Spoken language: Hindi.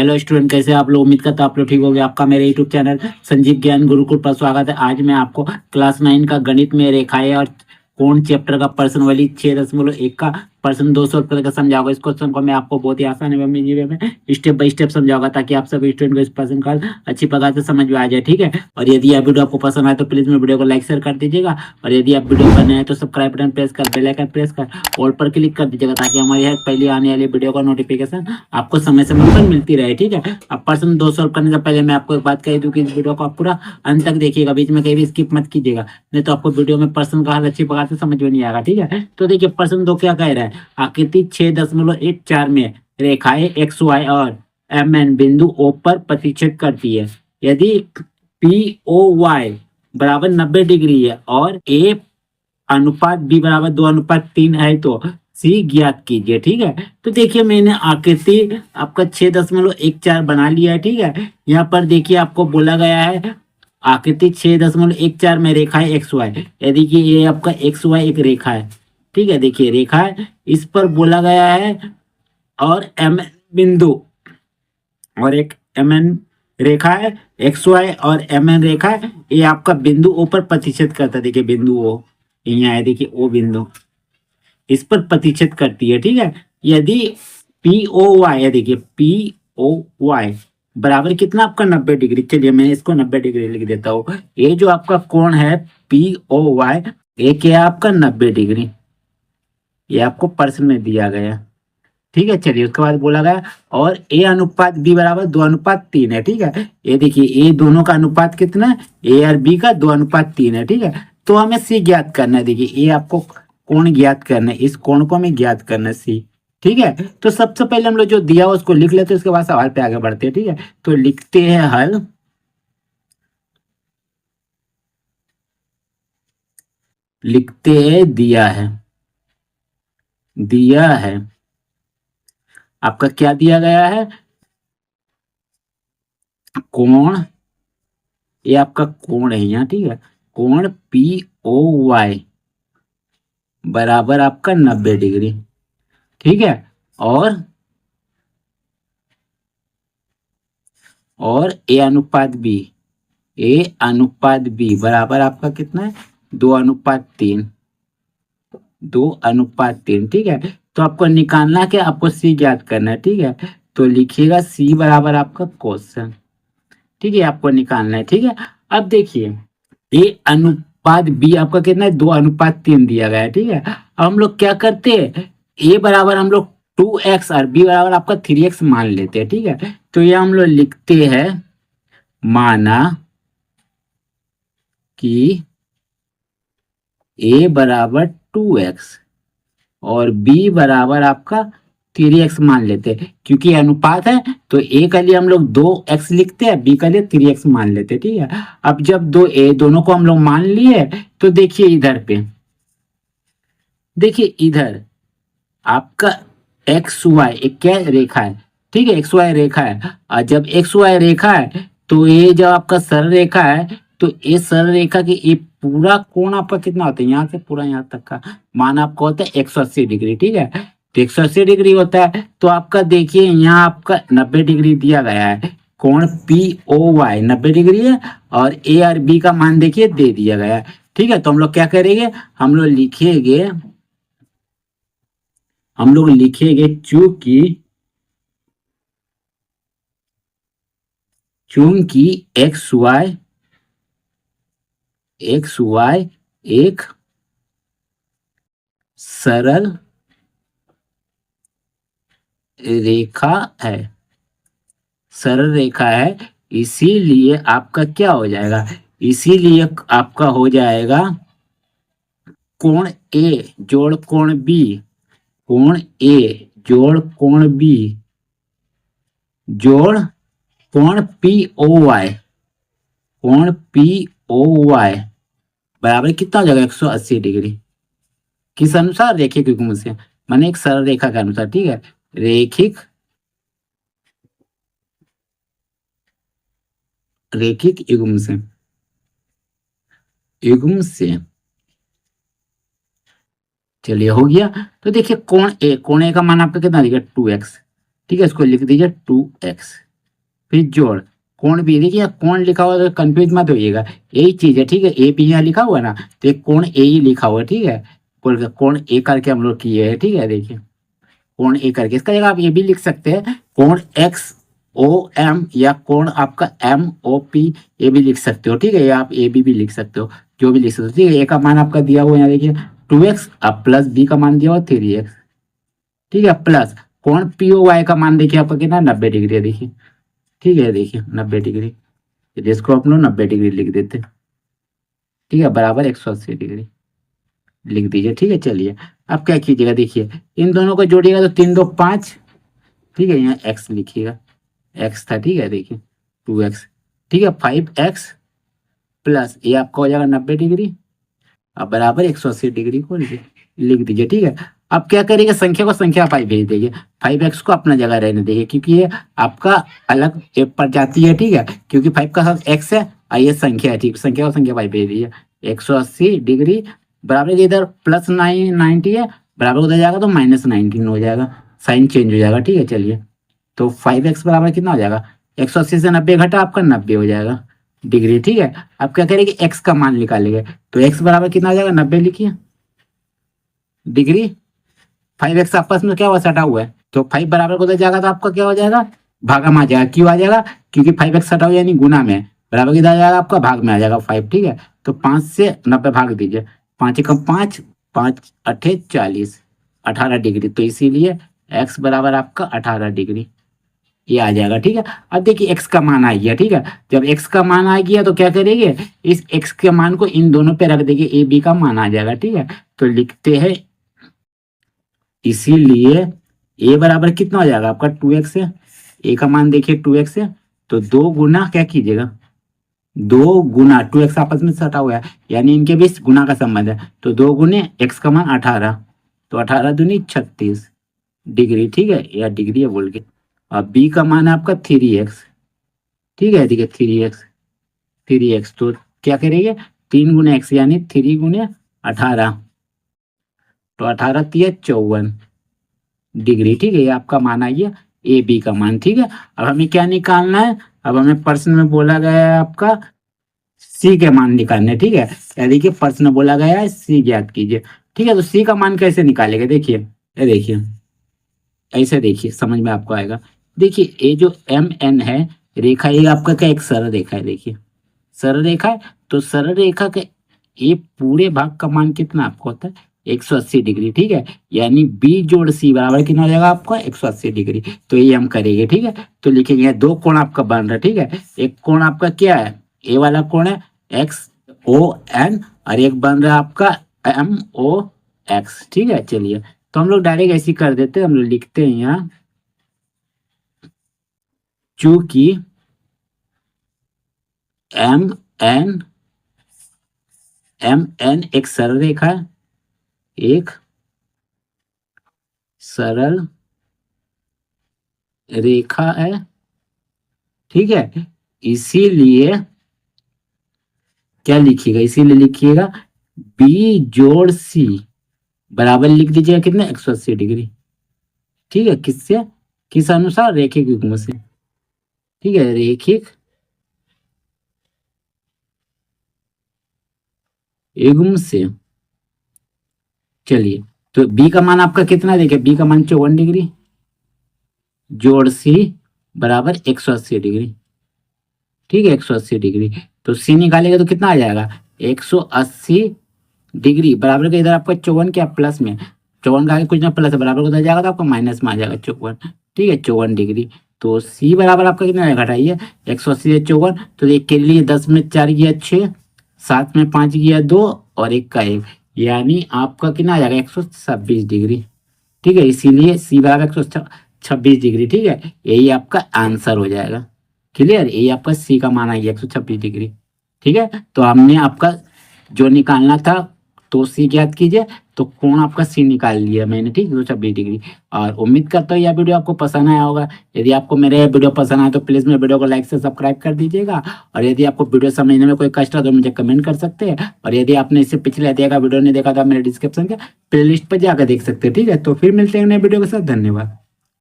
हेलो स्टूडेंट, कैसे आप लोग? उम्मीद करता हूं आप लोग ठीक हो गए। आपका मेरे यूट्यूब चैनल संजीव ज्ञान गुरुकुल पर स्वागत है। आज मैं आपको क्लास 9 का गणित में रेखाएं और कोण चैप्टर का प्रश्नावली 6.1 का प्रश्न 200 का समझाऊंगा। इस क्वेश्चन को मैं आपको बहुत ही आसान एवं इजी में स्टेप बाय स्टेप समझाऊंगा, ताकि आप सभी स्टूडेंट को इस प्रश्न का अच्छी प्रकार से समझ में आ जाए। ठीक है, और यदि यह वीडियो आपको पसंद आए तो प्लीज मेरे वीडियो को लाइक शेयर कर दीजिएगा, और यदि आप वीडियो पर नए हैं तो सब्सक्राइब बटन प्रेस कर बेल आइकन प्रेस कर ऑल पर क्लिक कर दीजिएगा, ताकि हमारी हर पहले आने वाली वीडियो का नोटिफिकेशन आपको समय समय पर मिलती रहे। ठीक है, अब प्रश्न 2 सॉल्व करने से पहले मैं आपको एक बात कह दूं कि इस वीडियो को आप पूरा अंत तक देखिएगा, बीच में कहीं भी स्किप मत कीजिएगा, नहीं तो आपको वीडियो में प्रश्न का हल अच्छी प्रकार से समझ में नहीं आएगा। ठीक है, तो देखिए प्रश्न 2 क्या कह रहा है। आकृति 6.14 में रेखाएं एक्स वाई और एम एन बिंदु ओ पर प्रतिच्छेद करती है। यदि पी ओ वाई बराबर 90 डिग्री है और ए अनुपात बी बराबर 2:3 है तो सी ज्ञात कीजिए। ठीक है, तो देखिए मैंने आकृति आपका 6.14 बना लिया है। ठीक है, यहाँ पर देखिए आपको बोला गया है आकृति 6.14 में रेखा है एक्स वाई। यदि कि ये आपका एक्स वाई एक रेखा है। ठीक है, देखिए रेखा है, इस पर बोला गया है और एम बिंदु और एक एम एन रेखा है, एक्स वाई और एम एन रेखा है। ये आपका बिंदु ओ पर प्रतिच्छेद करता है। देखिए बिंदु ओ यहाँ है, देखिए ओ बिंदु इस पर प्रतिच्छेद करती है। ठीक है, यदि पी ओ वाई है, देखिए पी ओ वाई बराबर कितना आपका 90 डिग्री। चलिए मैं इसको 90 डिग्री लिख देता हूँ। ये जो आपका कोण है पी ओ वाई, ये क्या है आपका 90 डिग्री, ये आपको प्रश्न में दिया गया। ठीक है, चलिए उसके बाद बोला गया और ए अनुपात बी बराबर 2:3 है। ठीक है, ये देखिए ए दोनों का अनुपात कितना है, ए और बी का 2:3 है। ठीक है, तो हमें सी ज्ञात करना है। देखिए ए आपको कोण ज्ञात करना है, इस कोण को हमें ज्ञात करना है सी। ठीक है, तो सबसे पहले हम लोग जो दिया हुआ उसको लिख लेते हैं, उसके बाद सवाल पे आगे बढ़ते हैं। ठीक है, तो लिखते हैं हल। लिखते हैं दिया है। दिया है आपका क्या दिया गया है, कोण, ये आपका कोण है यहाँ। ठीक है, कोण पी ओ वाई बराबर आपका 90 डिग्री। ठीक है, और ए अनुपात बी, ए अनुपात बी बराबर आपका कितना है 2:3, 2:3। ठीक है, तो आपको निकालना क्या, आपको सी ज्ञात करना है। ठीक है, तो लिखिएगा सी बराबर आपका क्वेश्चन। ठीक है, आपको निकालना है। ठीक है, अब देखिए ए अनुपात बी आपका कितना है 2:3 दिया गया है। ठीक है, अब हम लोग क्या करते हैं, ए बराबर हम लोग 2x और बी बराबर आपका 3x मान लेते हैं। ठीक है, तो ये हम लोग लिखते हैं माना कि ए बराबर 2x और बी बराबर आपका 3x मान लेते हैं, क्योंकि अनुपात है तो ए के लिए हम लोग 2x लिखते हैं, बी के लिए 3x मान लेते हैं। ठीक है, अब जब दोनों को हम लोग मान लिए तो देखिए इधर पे, देखिए इधर आपका एक्स वाई एक क्या रेखा है। ठीक है, एक्स वाई रेखा है, और जब एक्स वाई रेखा है तो ये जब आपका सरल रेखा है, तो ये सरल रेखा की ये पूरा कोण आपका कितना होता है, यहाँ से पूरा यहाँ तक का मान आपका होता है 180 डिग्री। ठीक है, तो 180 डिग्री होता है, तो आपका देखिए यहाँ आपका 90 डिग्री दिया गया है। कोण पी ओ वाई 90 डिग्री है, और ए और बी का मान देखिए दे दिया गया है। ठीक है, तो हम लोग क्या करेंगे, हम लोग लिखेंगे चूंकि एक्स वाई एक सरल रेखा है, सरल रेखा है, इसीलिए आपका क्या हो जाएगा, इसीलिए आपका हो जाएगा कोण ए जोड़ कोण बी, कोण ए जोड़ कोण बी जोड़ कोण पी ओ वाई, कोण पी ओ वाई बराबर कितना हो जाएगा 180 डिग्री। किस अनुसार, रेखिक युग्म से, माने एक सरल रेखा के अनुसार। ठीक है, रेखिक युग्म से चलिए हो गया। तो देखिए कोण ए का मान आपका कितना दिखेगा 2x। ठीक है, इसको लिख दीजिए 2x। फिर जोड़ कोण बी, देखिए कोण लिखा हुआ तो कंफ्यूज मत होइएगा, यही चीज है, ठीक है। ए बी यहाँ लिखा हुआ है ना, तो एक कोण ए ही लिखा हुआ है, ठीक है। कोण ए करके हम लोग किए हैं, ठीक है। देखिए कोण ए करके, इसका जगह आप ये भी लिख सकते हैं कोण एक्स ओ एम, या कोण आपका एम ओ पी, ये भी लिख सकते हो, ठीक है। या आप ए बी लिख सकते हो, जो भी लिख सकते हो, ठीक है। ए का मान आपका दिया हुआ है यहाँ देखिए 2x, अब प्लस बी का मान दिया हुआ 3x, ठीक है। प्लस कोण पी ओ वाई का मान देखिए आपका कितना 90 डिग्री है, देखिए, ठीक है। देखिए 90 डिग्री, इसको आप लोग 90 डिग्री लिख देते, ठीक है, बराबर 180 डिग्री लिख दीजिए, ठीक है। चलिए अब क्या कीजिएगा, देखिए इन दोनों को जोड़िएगा तो 3 2 5, ठीक है। यहाँ x लिखिएगा, x था, ठीक है। देखिए 2x, ठीक है। 5x प्लस ये आपका हो जाएगा 90 डिग्री, अब बराबर 180 डिग्री को लिख दीजिए, ठीक है। अब क्या करिएगा, संख्या को संख्या पाई भेज दीजिए, 5x को अपना जगह रहने दीजिए, क्योंकि ये आपका अलग एक प्रजाति है, ठीक है। क्योंकि 5 का साथ x है और ये संख्या है, ठीक, संख्या को संख्या पाई भेज दीजिए। 180 डिग्री बराबर इधर प्लस 90 है, बराबर उधर जाएगा तो -19 हो जाएगा, साइन चेंज हो जाएगा, ठीक है। चलिए तो 5x बराबर कितना हो जाएगा, 180 से 90 घटा आपका 90 हो जाएगा डिग्री, ठीक है। अब क्या करेंगे, x का मान निकालेंगे, तो x बराबर कितना हो जाएगा 90 लिखिए डिग्री, 5x आपस में क्या हुआ सटा हुआ है, तो 5 बराबर को उधर जाएगा तो आपका क्या हो जाएगा, भागा में आ जाएगा। क्यों आ जाएगा, क्योंकि 5x सटा हुआ यानी गुना में, बराबर किधर जाएगा आपका भाग में आ जाएगा 5, ठीक है। तो 5 से 90 भाग दीजिए, 5 एकम 5, 5 अठे 40, 18 डिग्री, तो इसीलिए x बराबर आपका 18 डिग्री ये आ जाएगा, ठीक है। अब देखिए x का मान आ गया, ठीक है। जब x का मान आ गया तो क्या करेंगे, इस x के मान को इन दोनों पे रख देंगे, ए बी का मान आ जाएगा, ठीक है। तो लिखते हैं, इसीलिए a बराबर कितना हो जाएगा आपका 2x है, a का मान देखिए 2x है, तो 2 गुना क्या कीजिएगा, 2 गुना 2x आपस में सटा हुआ है यानी इनके बीच गुना का संबंध है, तो 2 गुने x का मान 18, तो 18 दूनी 36 डिग्री, ठीक है। या डिग्री है बोल के, अब b का मान है आपका 3x, ठीक है। देखिए 3x तो क्या करेंगे, 3 गुने x यानी 3 गुने 18, तो 18 3 54 डिग्री, ठीक है। ये आपका मान आ गया ए बी का मान, ठीक है। अब हमें क्या निकालना है, अब हमें प्रश्न में बोला गया है आपका सी के मान निकालने, ठीक है। या देखिए प्रश्न में बोला गया है सी ज्ञात कीजिए, ठीक है। तो सी का मान कैसे निकालेंगे, देखिए ये देखिए ऐसे, देखिए समझ में आपको आएगा। देखिए ये जो एम एन है रेखा, ये आपका क्या एक सरल रेखा है, देखिए सरल रेखा है, तो सरल रेखा के ये पूरे भाग का मान कितना आपको होता है 180 डिग्री, ठीक है। यानी बी जोड़ सी बराबर कितना हो जाएगा आपका 180 डिग्री, तो ये हम करेंगे, ठीक है। तो लिखेंगे 2 कोण आपका बन रहा है, ठीक है। एक कोण आपका क्या है, ए वाला कोण है एक्स ओ एन, और एक बन रहा है आपका एम ओ एक्स, ठीक है। चलिए तो हम लोग डायरेक्ट ऐसे कर देते हैं, हम लोग लिखते हैं यहाँ, चूंकि एम एन एक सरल रेखा है, एक सरल रेखा है, ठीक है। इसीलिए क्या लिखिएगा, इसीलिए लिखिएगा बी जोड़ सी बराबर लिख दीजिएगा कितने 180 डिग्री, ठीक है। किससे, किस अनुसार, रेखिक युग्म से, ठीक है। रेखिक युग्म से, चलिए तो बी का मान आपका कितना, देखिए बी का मान 54 डिग्री जोड़ सी बराबर 180 डिग्री, ठीक है। 180 डिग्री, तो सी निकालेगा तो कितना आ जाएगा 180 डिग्री बराबर का इधर आपका 54 क्या प्लस में, 54 का आगे कुछ ना प्लस है, बराबर उधर जाएगा तो आपका माइनस में आ जाएगा 54, ठीक है। 54 डिग्री, तो सी बराबर आपका कितना है, घटाइए 180 से 54, तो एक के लिए 10 में 4 गया 6, 7 में 5 गया 2 और 1 का 1, यानी आपका कितना आ जाएगा 126 डिग्री, ठीक है। इसीलिए सी बराबर 126 डिग्री, ठीक है। यही आपका आंसर हो जाएगा, क्लियर। यही आपका सी का मान आ गया 126 डिग्री, ठीक है। तो हमने आपका जो निकालना था तो सी ज्ञात कीजिए, तो कोण आपका सी निकाल लिया मैंने, ठीक 126 डिग्री। और उम्मीद करता हूँ यह वीडियो आपको पसंद आया होगा। यदि आपको मेरे वीडियो पसंद आए तो प्लीज़ मेरे वीडियो को लाइक से सब्सक्राइब कर दीजिएगा, और यदि आपको वीडियो समझने में कोई कष्ट है तो मुझे कमेंट कर सकते हैं, और यदि आपने इससे पिछले अध्याय का वीडियो नहीं देखा तो मेरे डिस्क्रिप्शन के प्लेलिस्ट पर जाकर देख सकते हैं, ठीक है। तो फिर मिलते हैं नए वीडियो के साथ, धन्यवाद।